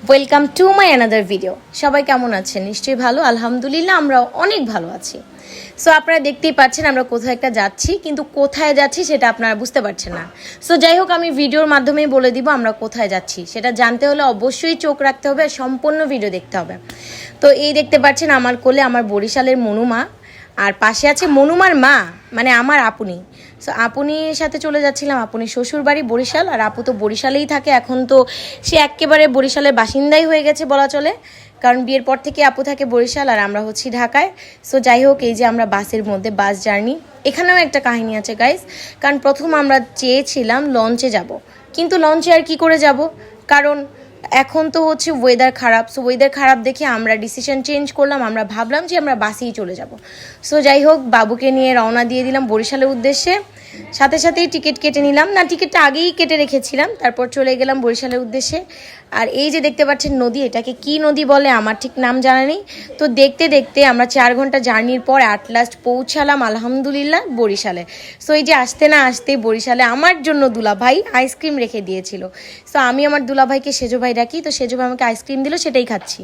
Welcome to my another video. সবাই কেমন আছেন? নিশ্চয়ই ভালো, আলহামদুলিল্লাহ আমরাও অনেক ভালো আছি। সো আপনারা দেখতেই পাচ্ছেন আমরা কোথাও একটা যাচ্ছি, কিন্তু কোথায় যাচ্ছি সেটা আপনারা বুঝতে পারছেন না। সো যাই হোক, আমি ভিডিওর মাধ্যমেই বলে দিব আমরা কোথায় যাচ্ছি। সেটা জানতে হলে অবশ্যই চোখ রাখতে হবে, সম্পূর্ণ ভিডিও দেখতে হবে। তো এই দেখতে পাচ্ছেন আমার কোলে আমার বরিশালের মনুমা, আর পাশে আছে মনুমার মা, মানে আমার আপুনি। সো আপুনির সাথে চলে যাচ্ছিলাম। আপুনি শ্বশুর বাড়ি বরিশাল, আর আপু তো বরিশালেই থাকে। এখন তো সে একেবারে বরিশালের বাসিন্দাই হয়ে গেছে বলা চলে, কারণ বিয়ের পর থেকে আপু থাকে বরিশাল আর আমরা হচ্ছি ঢাকায়। সো যাই হোক, এই যে আমরা বাসের মধ্যে, বাস জার্নি, এখানেও একটা কাহিনী আছে গাইস। কারণ প্রথম আমরা চেয়েছিলাম লঞ্চে যাব, কিন্তু লঞ্চে আর কি করে যাব, কারণ এখন তো হচ্ছে ওয়েদার খারাপ। সো ওয়েদার খারাপ দেখে আমরা ডিসিশন চেঞ্জ করলাম, আমরা ভাবলাম যে আমরা বাসেই চলে যাব। সো যাই হোক, বাবুকে নিয়ে রওনা দিয়ে দিলাম বরিশালের উদ্দেশ্যে। সাথে সাথেই টিকিট কেটে নিলাম, না টিকিটটা আগেই কেটে রেখেছিলাম, তারপর চলে গেলাম বরিশালের উদ্দেশ্যে। আর এই যে দেখতে পাচ্ছেন নদী, এটাকে কি নদী বলে আমার ঠিক নাম জানা নেই। তো দেখতে দেখতে আমরা 4 ঘন্টা জার্নির পর অ্যাট লাস্ট পৌঁছালাম আলহামদুলিল্লাহ বরিশালে। সো এই যে আসতে না আসতেই বরিশালে আমার জন্য দুলাভাই আইসক্রিম রেখে দিয়েছিল। সো আমি আমার দুলাভাইকে সেজো ভাই ডাকি, তো সেজো ভাই আমাকে আইসক্রিম দিল, সেটাই খাচ্ছি।